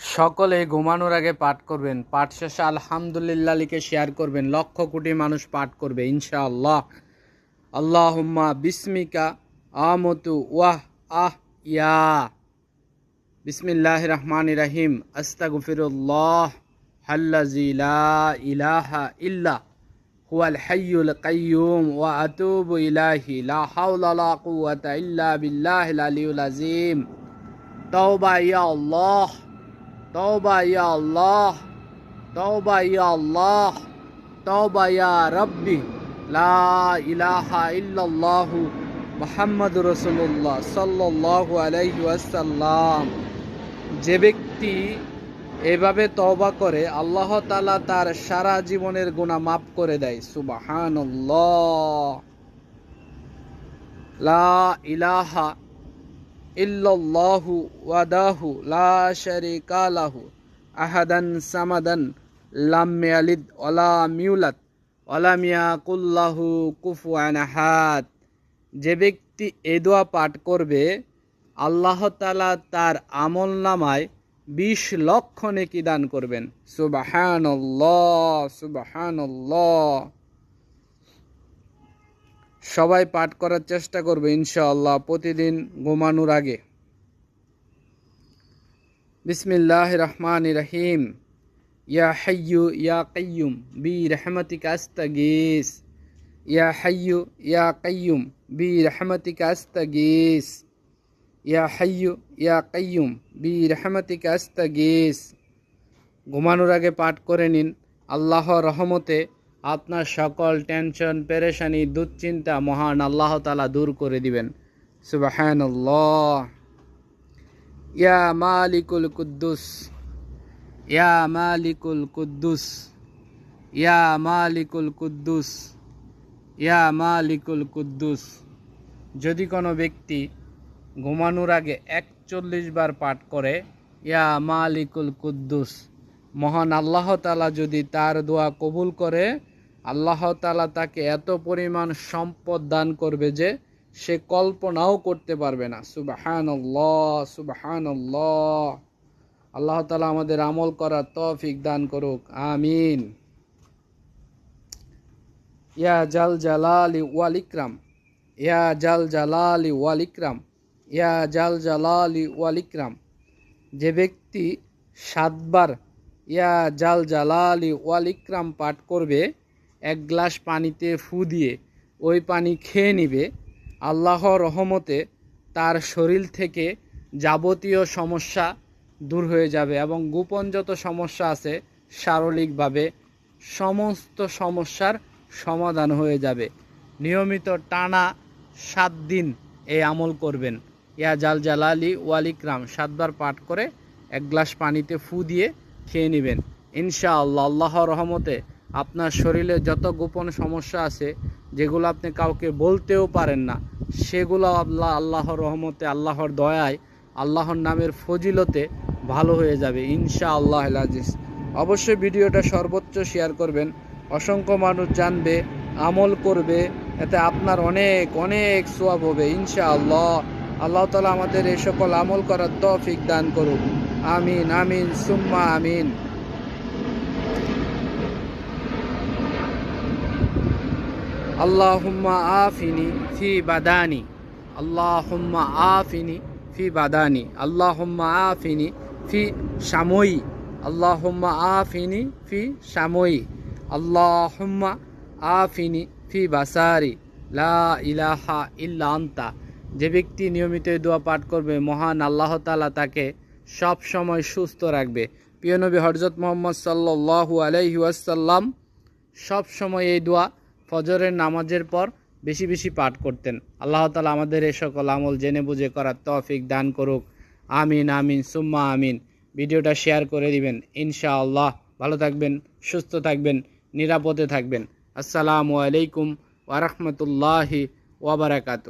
সকলে ঘুমানোর আগে পাঠ করবেন। পাঠ শেষে আলহামদুলিল্লাহ লিখে শেয়ার করবেন। লক্ষ কোটি মানুষ পাঠ করবে ইনশাআল্লাহ। আল্লাহুম্মা বিসমিকা আমতু ওয়াহ আহ ইয়া। বিসমিল্লাহির রহমানির রহিম। আস্তাগফিরুল্লাহ আল্লাযী লা ইলাহা ইল্লা হুয়াল হাইয়ুল কাইয়্যুম ওয়া আতুবু ইলাইহি লা হাওলা ওয়ালা কুওয়াতা ইল্লা বিল্লাহিল আলিয়্যিল আযীম। তাওবা ইয়া আল্লাহ, তওবা ইয়া আল্লাহ, তওবা ইয়া আল্লাহ, তওবা ইয়া রাব্বি, লা ইলাহা ইল্লাল্লাহু মুহাম্মাদুর রাসূলুল্লাহ সাল্লাল্লাহু আলাইহি ওয়াসাল্লাম। যে ব্যক্তি এভাবে তওবা করে আল্লাহ তাআলা তার সারা জীবনের গুনাহ মাফ করে দেয়। সুবহানাল্লাহ। লা ইলাহা ইল্লাল্লাহু ওয়াহদাহু লা শারীকা লাহু আহাদান সামাদান লাম ইয়ালিদ ওয়া লাম ইউলাদ ওয়া লাম ইয়াকুল লাহু কুফুয়ান আহাদ। যে ব্যক্তি এই দোয়া পাঠ করবে আল্লাহ তাআলা তার আমলনামায় 20 লক্ষ নেকি দান করবেন। সুবহানাল্লাহ, সুবহানাল্লাহ। সবাই পাঠ করার চেষ্টা করবে ইনশাআল্লাহ প্রতিদিন ঘুমানোর আগে। বিসমিল্লাহির রহমানির রহিম। ইয়া হাইয়্যু ইয়া কাইয়্যুম বি রাহমাতিকা আস্তাগীস। ইয়া হাইয়্যু ইয়া কাইয়্যুম বি রাহমাতিকা আস্তাগীস। ইয়া হাইয়্যু ইয়া কাইয়্যুম বি রাহমাতিকা আস্তাগীস। ঘুমানোর আগে পাঠ করে নিন। আল্লাহর রহমতে আপনার সকল টেনশন, পেরেশানি, দুশ্চিন্তা মহান আল্লাহ তাআলা দূর করে দিবেন। সুবহানাল্লাহ। ইয়া মালিকুল কুদ্দুস, ইয়া মালিকুল কুদ্দুস, ইয়া মালিকুল কুদ্দুস, ইয়া মালিকুল কুদ্দুস। যদি কোনো ব্যক্তি ঘুমানোর আগে 41 বার পাঠ করে ইয়া মালিকুল কুদ্দুস, মহান আল্লাহ তাআলা যদি তার দোয়া কবুল করে আল্লাহ তাআলা তাকে এত পরিমাণ সম্পদ দান করবে যে সে কল্পনাও করতে পারবে না। সুবহানাল্লাহ, সুবহানাল্লাহ। আল্লাহ তাআলা আমাদের আমল করার তৌফিক দান করুক, আমিন। ইয়া জাল জালালি ওয়াল ইকরাম, ইয়া জাল জালালি ওয়াল ইকরাম, ইয়া জাল জালালি ওয়াল ইকরাম। যে ব্যক্তি 7 বার ইয়া জাল জালালি ওয়াল ইকরাম পাঠ করবে, 1 গ্লাস পানিতে ফু দিয়ে ওই পানি খেয়ে নিবে, আল্লাহর রহমতে তার শরীর থেকে যাবতীয় সমস্যা দূর হয়ে যাবে এবং গোপন যত সমস্যা আছে শারীরিকভাবে সমস্ত সমস্যার সমাধান হয়ে যাবে। নিয়মিত টানা 7 দিন এই আমল করবেন। ইয়া জাল জালালি ওয়াল ইকরাম 7 বার পাঠ করে 1 গ্লাস পানিতে ফু দিয়ে খেয়ে নেবেন। ইনশাআল্লাহ আল্লাহর রহমতে আপনার শরীরে যত গোপন সমস্যা আছে যেগুলো আপনি কাউকে বলতেও পারেন না সেগুলো আল্লাহর রহমতে, আল্লাহর দয়ায়, আল্লাহর নামের ফজিলতে ভালো হয়ে যাবে ইনশাআল্লাহ আজিজ। অবশ্যই ভিডিওটা সর্বোচ্চ শেয়ার করবেন। অসংখ্য মানুষ জানবে, আমল করবে, এতে আপনার অনেক অনেক সওয়াব হবে ইনশাআল্লাহ। আল্লাহ তাআলা আমাদের এই সকল আমল করার তৌফিক দান করুন, আমিন আমিন সুম্মা আমিন। আল্লাহুম্মা আফিনি ফি বাদানি, আল্লাহুম্মা আফিনি ফি বাদানি, আল্লাহুম্মা আফিনি ফি শামই, আল্লাহুম্মা আফিনি ফি শামই, আল্লাহুম্মা আফিনি ফি বাসারি, লা ইলাহা ইল্লা আনতা। যে ব্যক্তি নিয়মিত এই দোয়া পাঠ করবে মহান আল্লাহ তাআলা তাকে সব সময় সুস্থ রাখবে। প্রিয় নবী হযরত মুহাম্মদ সাল্লাল্লাহু আলাইহি ওয়াসাল্লাম সব সময় এই দোয়া ফজরের নামাজের পর বেশি বেশি পাঠ করতেন। আল্লাহ তাআলা আমাদের এই সকল আমল জেনে বুঝে করার তৌফিক দান করুক, আমিন আমিন সুম্মা আমিন। ভিডিওটা শেয়ার করে দিবেন ইনশাআল্লাহ। ভালো থাকবেন, সুস্থ থাকবেন, নিরাপদে থাকবেন। আসসালামু আলাইকুম ওয়া রাহমাতুল্লাহি ওয়া বারাকাতুহু।